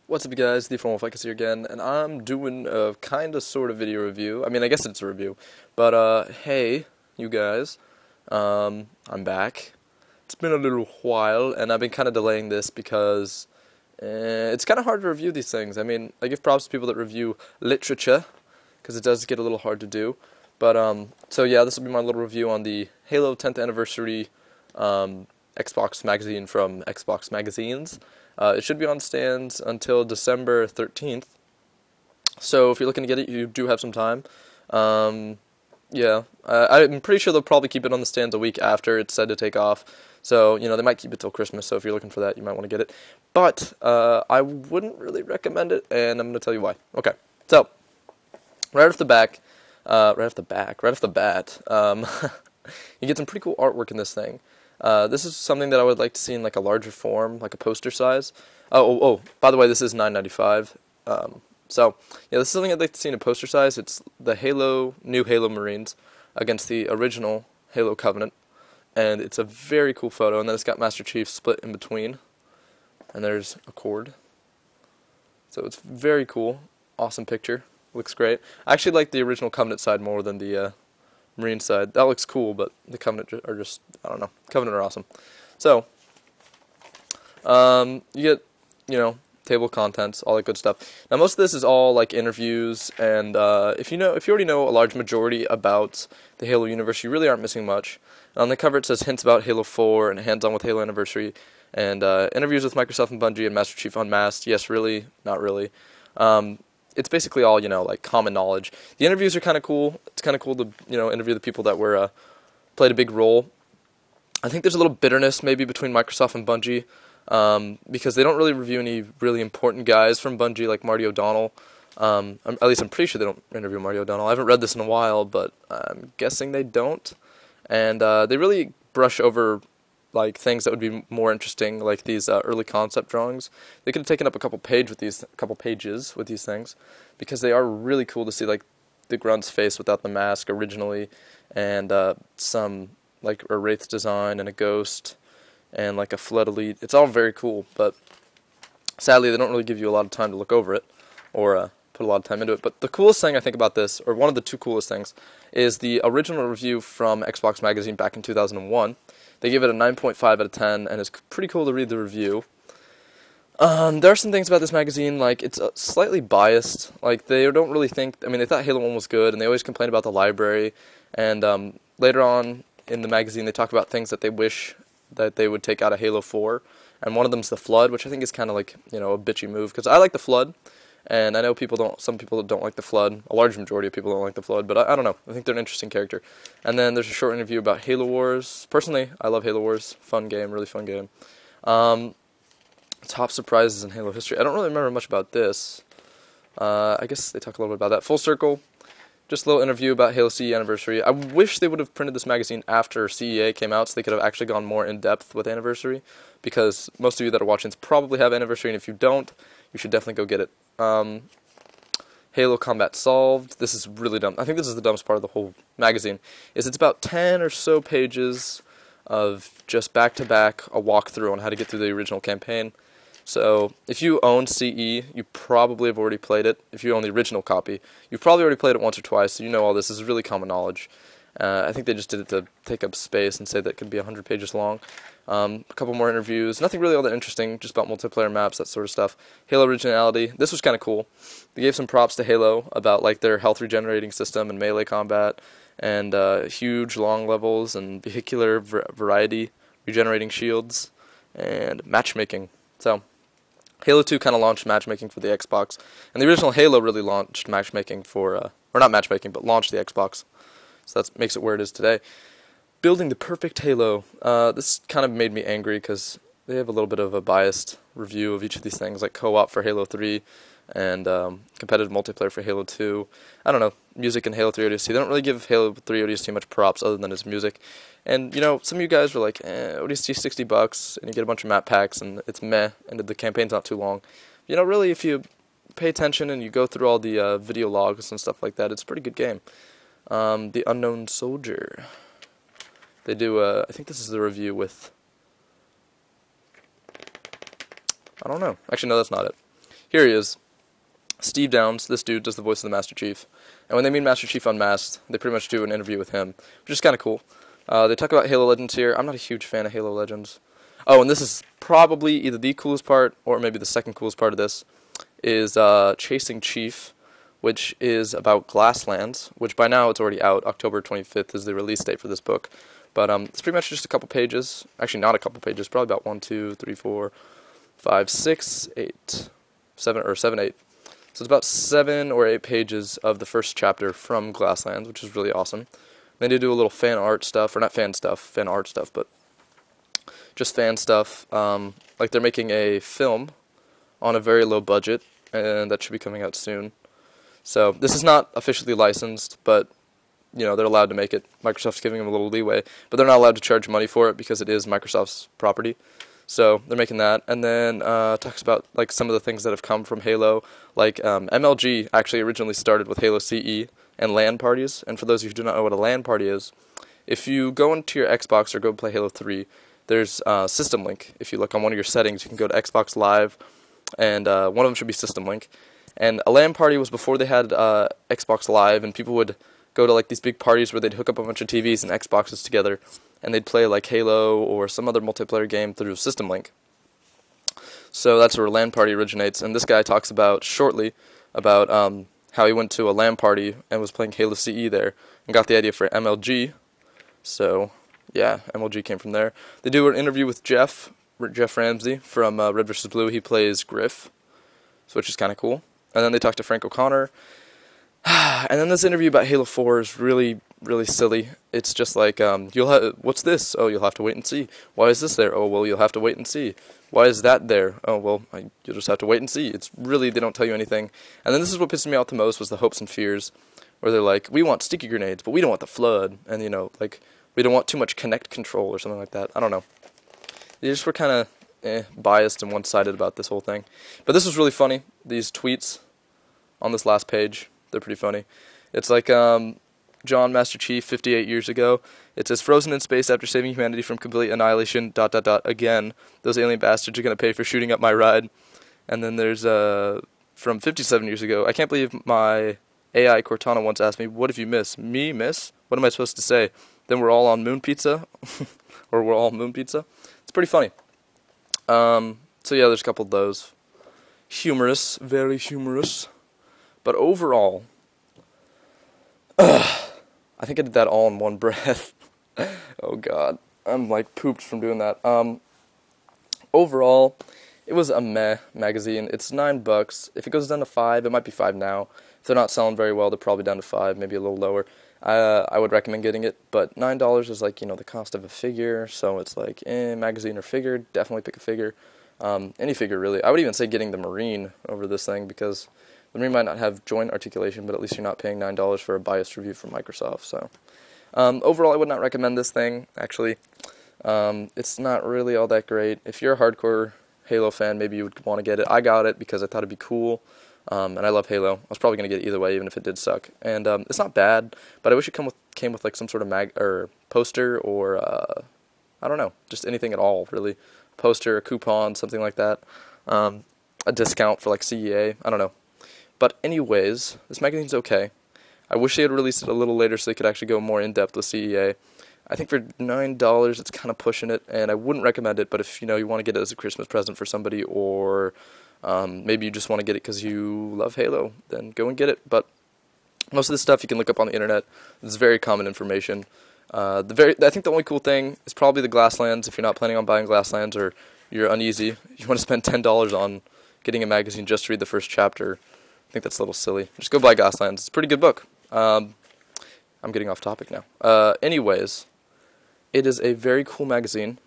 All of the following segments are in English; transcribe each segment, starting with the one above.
What's up, you guys? The formal Ficus here again, and I'm doing a kinda sort of video review. I mean, I guess it's a review, but hey, you guys, I'm back. It's been a little while, and I've been kind of delaying this because it's kind of hard to review these things. I mean, I give props to people that review literature because it does get a little hard to do. But so yeah, this will be my little review on the Halo 10th anniversary Xbox magazine from Xbox Magazines. It should be on stands until December 13th, so if you're looking to get it, you do have some time. Yeah, I'm pretty sure they'll probably keep it on the stands a week after it's said to take off, so, you know, they might keep it till Christmas, so if you're looking for that, you might want to get it. But, I wouldn't really recommend it, and I'm going to tell you why. Okay, so, right off the bat, you get some pretty cool artwork in this thing. This is something that I would like to see in like a larger form, like a poster size. Oh, by the way, this is $9.95. So yeah, this is something I'd like to see in a poster size. It's the new Halo Marines against the original Halo Covenant, and it's a very cool photo. And then it's got Master Chief split in between, and there's a cord. So it's very cool, awesome picture. Looks great. I actually like the original Covenant side more than the Marine side. That looks cool, but the Covenant are just, I don't know. Covenant are awesome. So, you get, you know, table of contents, all that good stuff. Now, most of this is all like interviews, and if you already know a large majority about the Halo universe, you really aren't missing much. On the cover, it says hints about Halo 4 and hands-on with Halo Anniversary, and interviews with Microsoft and Bungie and Master Chief Unmasked. Yes, really, not really. It's basically all, you know, like common knowledge. The interviews are kind of cool. It's kind of cool to, you know, interview the people that were played a big role. I think there's a little bitterness maybe between Microsoft and Bungie because they don't really review any really important guys from Bungie like Marty O'Donnell. At least I'm pretty sure they don't interview Marty O'Donnell. I haven't read this in a while, but I'm guessing they don't. And they really brush over like things that would be more interesting, like these early concept drawings. They could have taken up a couple pages with these things, because they are really cool to see, like the Grunt's face without the mask originally, and some like a Wraith design and a Ghost, and like a Flood Elite. It's all very cool, but sadly they don't really give you a lot of time to look over it or put a lot of time into it. But the coolest thing I think about this, or one of the two coolest things, is the original review from Xbox Magazine back in 2001. They give it a 9.5 out of 10, and it's pretty cool to read the review. There are some things about this magazine, like, it's slightly biased. Like, they don't really think, I mean, they thought Halo 1 was good, and they always complain about the library. And later on in the magazine, they talk about things that they wish that they would take out of Halo 4. And one of them's the Flood, which I think is kind of like, you know, a bitchy move, because I like the Flood. And I know some people don't like the Flood. A large majority of people don't like the Flood, but I don't know. I think they're an interesting character. And then there's a short interview about Halo Wars. Personally, I love Halo Wars. Fun game, really fun game. Top surprises in Halo history. I don't really remember much about this. I guess they talk a little bit about that. Full circle. Just a little interview about Halo CE Anniversary. I wish they would have printed this magazine after CEA came out, so they could have actually gone more in-depth with Anniversary, because most of you that are watching this probably have Anniversary, and if you don't, you should definitely go get it. Halo Combat Solved. This is really dumb. I think this is the dumbest part of the whole magazine. It's about 10 or so pages of just back-to-back a walkthrough on how to get through the original campaign. So if you own CE, you probably have already played it. If you own the original copy, you've probably already played it once or twice, so you know all this. This is really common knowledge. I think they just did it to take up space and say that it could be 100 pages long. A couple more interviews. Nothing really all that interesting, just about multiplayer maps, that sort of stuff. Halo Originality. This was kind of cool. They gave some props to Halo about like their health regenerating system and melee combat, and huge long levels and vehicular variety, regenerating shields, and matchmaking. So Halo 2 kind of launched matchmaking for the Xbox, and the original Halo really launched matchmaking for, or not matchmaking, but launched the Xbox. So that makes it where it is today. Building the perfect Halo. This kind of made me angry because they have a little bit of a biased review of each of these things, like co-op for Halo 3 and competitive multiplayer for Halo 2. I don't know, music in Halo 3 ODST. They don't really give Halo 3 ODST much props other than its music. And, you know, some of you guys were like, ODST $60, and you get a bunch of map packs, and it's meh, and the campaign's not too long. You know, really, if you pay attention and you go through all the video logs and stuff like that, it's a pretty good game. The Unknown Soldier. They do, I think this is the review with, I don't know. Actually, no, that's not it. here he is. Steve Downs, this dude, does the voice of the Master Chief. And when they mean Master Chief Unmasked, they pretty much do an interview with him, which is kind of cool. They talk about Halo Legends here. I'm not a huge fan of Halo Legends. Oh, and this is probably either the coolest part or maybe the second coolest part of this, is Chasing Chief, which is about Glasslands, which by now it's already out. October 25th is the release date for this book. But it's pretty much just a couple pages. Actually, not a couple pages. Probably about 1, 2, 3, 4, 5, 6, 8, 7, or 7, 8. So it's about 7 or 8 pages of the first chapter from Glasslands, which is really awesome. Then they do a little fan art stuff, or not fan stuff, fan art stuff, but just fan stuff. Like they're making a film on a very low budget, and that should be coming out soon. So this is not officially licensed, but you know, they're allowed to make it. Microsoft's giving them a little leeway, but they're not allowed to charge money for it because it is Microsoft's property. So they're making that, and then talks about like some of the things that have come from Halo. Like MLG actually originally started with Halo CE and LAN parties. And for those of you who do not know what a LAN party is, if you go into your Xbox or go play Halo 3, there's System Link. If you look on one of your settings, you can go to Xbox Live, and one of them should be System Link. And a LAN party was before they had Xbox Live, and people would go to like these big parties where they'd hook up a bunch of TVs and Xboxes together, and they'd play like Halo or some other multiplayer game through System Link. So that's where LAN party originates, and this guy talks about shortly about how he went to a LAN party and was playing Halo CE there and got the idea for MLG. So yeah, MLG came from there. They do an interview with Jeff Ramsey from Red vs. Blue. He plays Griff, which is kind of cool. And then they talk to Frank O'Connor. And then this interview about Halo 4 is really, really silly. It's just like, what's this? Oh, you'll have to wait and see. Why is this there? Oh, well, you'll have to wait and see. Why is that there? Oh, well, you'll just have to wait and see. It's really, they don't tell you anything. And then this is what pissed me off the most, was the hopes and fears, where they're like, we want sticky grenades, but we don't want the flood. And, you know, like, we don't want too much connect control or something like that. I don't know. They just were kind of biased and one-sided about this whole thing. But this was really funny. These tweets on this last page, they're pretty funny. It's like John Master Chief 58 years ago. It says, frozen in space after saving humanity from complete annihilation, ... again. Those alien bastards are going to pay for shooting up my ride. And then there's, from 57 years ago, I can't believe my AI Cortana once asked me, what if you miss? Me, miss? What am I supposed to say? Then we're all on moon pizza? Or we're all moon pizza? It's pretty funny. So yeah, there's a couple of those. Humorous, very humorous. But overall, I think I did that all in one breath. Oh god, I'm like pooped from doing that. Overall, it was a meh magazine. It's $9. If it goes down to $5, it might be $5 now. If they're not selling very well, they're probably down to $5, maybe a little lower. I would recommend getting it, but $9 is like, you know, the cost of a figure, so it's like, magazine or figure, definitely pick a figure. Any figure, really. I would even say getting the Marine over this thing, because the Marine might not have joint articulation, but at least you're not paying $9 for a biased review from Microsoft, so. Overall, I would not recommend this thing, actually. It's not really all that great. If you're a hardcore Halo fan, maybe you would want to get it. I got it because I thought it'd be cool. And I love Halo. I was probably going to get it either way, even if it did suck. And it's not bad, but I wish it came with like some sort of poster or, I don't know, just anything at all, really. Poster, a coupon, something like that. A discount for like CEA, I don't know. But anyways, this magazine's okay. I wish they had released it a little later so they could actually go more in-depth with CEA. I think for $9, it's kind of pushing it, and I wouldn't recommend it, but if, you know, you want to get it as a Christmas present for somebody, or maybe you just want to get it because you love Halo, then go and get it. But most of this stuff you can look up on the internet. It's very common information. I think the only cool thing is probably the Glasslands. If you're not planning on buying Glasslands, or you're uneasy, you want to spend $10 on getting a magazine just to read the first chapter, I think that's a little silly. Just go buy Glasslands. It's a pretty good book. I'm getting off topic now. Anyways, it is a very cool magazine.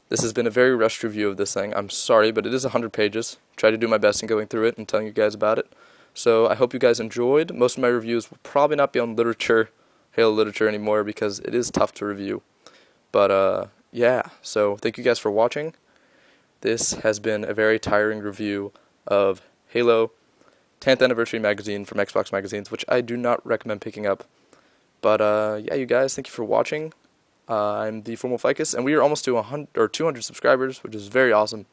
This has been a very rushed review of this thing. I'm sorry, but it is 100 pages. Try to do my best in going through it and telling you guys about it. So I hope you guys enjoyed. Most of my reviews will probably not be on literature, Halo literature anymore, because it is tough to review. But yeah, so thank you guys for watching. This has been a very tiring review of Halo 10th Anniversary Magazine from Xbox Magazines, which I do not recommend picking up. But yeah, you guys, thank you for watching. I'm the Formal Ficus, and we are almost to 200 subscribers, which is very awesome.